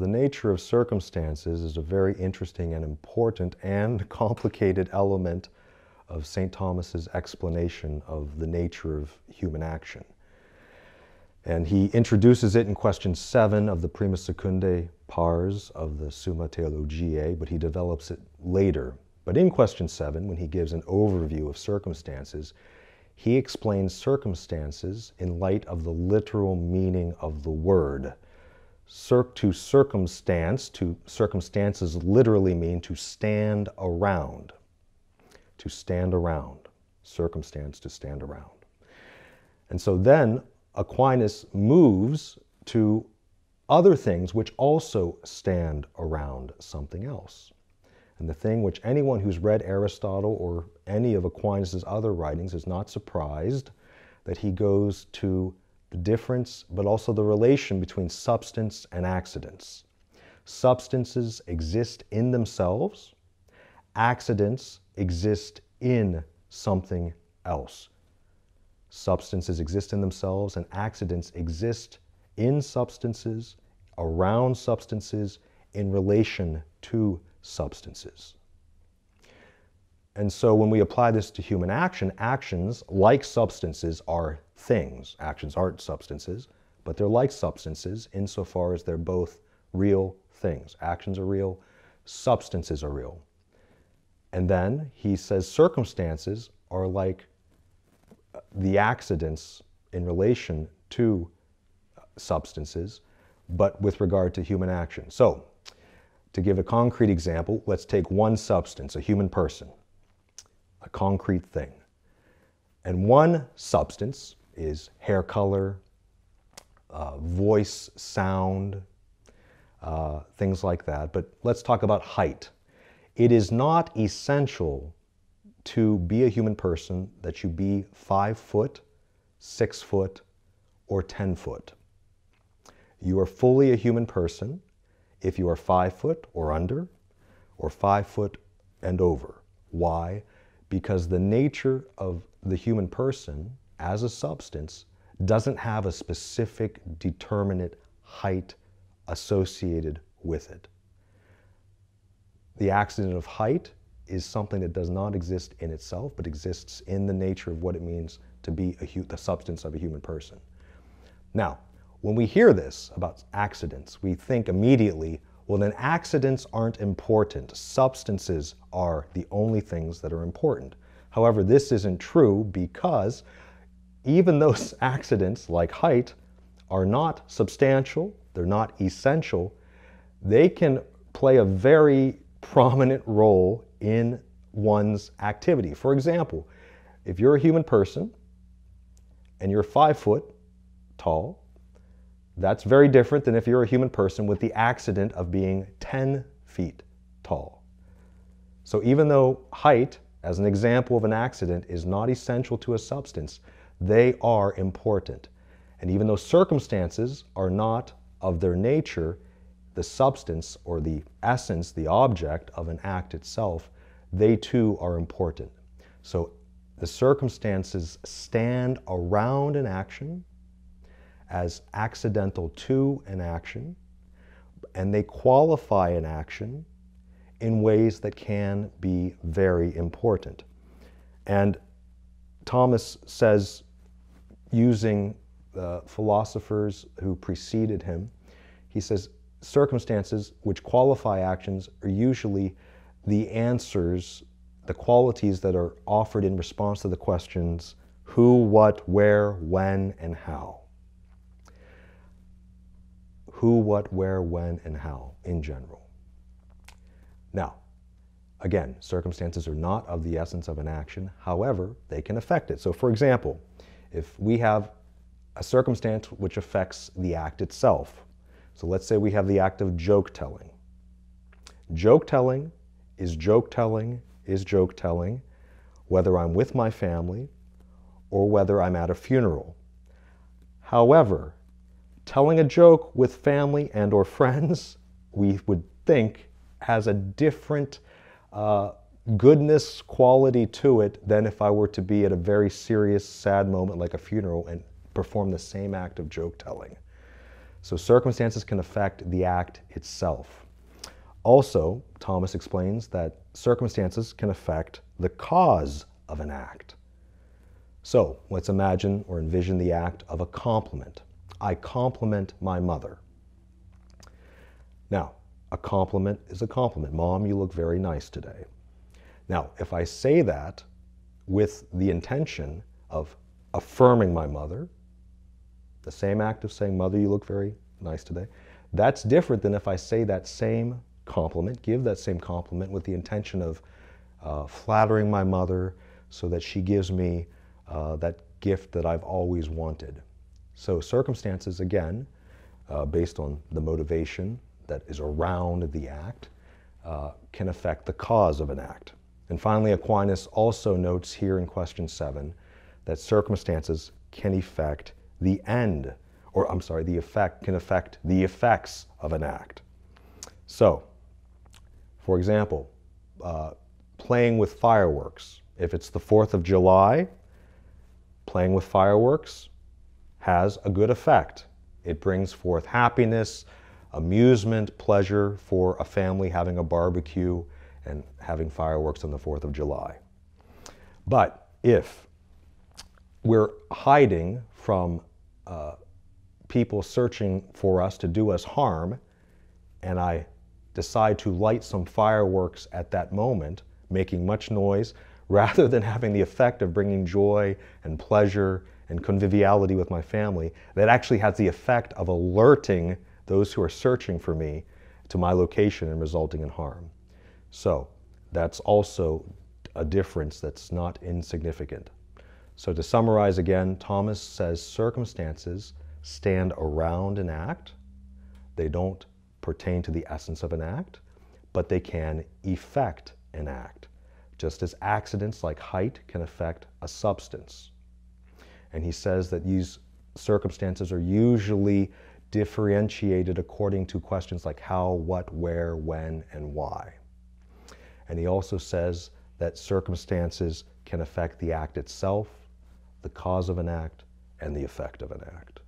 the nature of circumstances is a very interesting and important and complicated element of St. Thomas's explanation of the nature of human action. And he introduces it in question 7 of the Prima Secundae Pars of the Summa Theologiae, but he develops it later. But in question 7, when he gives an overview of circumstances, he explains circumstances in light of the literal meaning of the word. To circumstances literally mean to stand around. To stand around. Circumstance, to stand around. And so then Aquinas moves to other things which also stand around something else. And the thing which anyone who's read Aristotle or any of Aquinas' other writings is not surprised that he goes to the difference, but also the relation between substance and accidents. Substances exist in themselves. Accidents exist in something else. Substances exist in themselves, and accidents exist in substances, around substances, in relation to substances. And so when we apply this to human action, actions, like substances, are things. Actions aren't substances, but they're like substances insofar as they're both real things. Actions are real, substances are real. And then he says circumstances are like the accidents in relation to substances, but with regard to human action. So, to give a concrete example, let's take one substance, a human person, a concrete thing. And one substance is hair color, voice, sound, things like that. But let's talk about height. It is not essential to be a human person that you be 5 foot, 6 foot, or 10 foot. You are fully a human person if you are 5 foot or under, or 5 foot and over. Why? Because the nature of the human person as a substance doesn't have a specific determinate height associated with it. The accident of height is something that does not exist in itself, but exists in the nature of what it means to be the substance of a human person. Now, when we hear this about accidents, we think immediately, well, then accidents aren't important. Substances are the only things that are important. However, this isn't true because even those accidents, like height, are not substantial, they're not essential. They can play a very prominent role in one's activity. For example, if you're a human person and you're 5 foot tall, that's very different than if you're a human person with the accident of being 10 feet tall. So even though height, as an example of an accident, is not essential to a substance, they are important. And even though circumstances are not of their nature the substance or the essence, the object of an act itself, they too are important. So the circumstances stand around an action as accidental to an action, and they qualify an action in ways that can be very important. And Thomas says, using the philosophers who preceded him, he says, circumstances which qualify actions are usually the answers, the qualities that are offered in response to the questions who, what, where, when, and how. Who, what, where, when, and how in general. Now, again, circumstances are not of the essence of an action. However, they can affect it. So for example, if we have a circumstance which affects the act itself, so let's say we have the act of joke telling. Joke telling is joke telling is joke telling, whether I'm with my family or whether I'm at a funeral. However, telling a joke with family and or friends, we would think, has a different goodness quality to it than if I were to be at a very serious, sad moment like a funeral and perform the same act of joke telling. So circumstances can affect the act itself. Also, Thomas explains that circumstances can affect the cause of an act. So let's imagine or envision the act of a compliment. I compliment my mother. Now, a compliment is a compliment. Mom, you look very nice today. Now, if I say that with the intention of affirming my mother, the same act of saying, Mother, you look very nice today, that's different than if I say that same compliment, give that same compliment with the intention of flattering my mother so that she gives me that gift that I've always wanted. So circumstances, again, based on the motivation that is around the act, can affect the cause of an act. And finally, Aquinas also notes here in question 7 that circumstances can affect the end, or I'm sorry, the effect can affect the effects of an act. So, for example, playing with fireworks. If it's the 4th of July, playing with fireworks has a good effect. It brings forth happiness, amusement, pleasure for a family having a barbecue and having fireworks on the 4th of July. But if we're hiding from people searching for us to do us harm, and I decide to light some fireworks at that moment, making much noise, rather than having the effect of bringing joy and pleasure and conviviality with my family, that actually has the effect of alerting those who are searching for me to my location and resulting in harm. So that's also a difference that's not insignificant. So to summarize again, Thomas says circumstances stand around an act. They don't pertain to the essence of an act, but they can effect an act, just as accidents like height can affect a substance. And he says that these circumstances are usually differentiated according to questions like how, what, where, when, and why. And he also says that circumstances can affect the act itself, the cause of an act, and the effect of an act.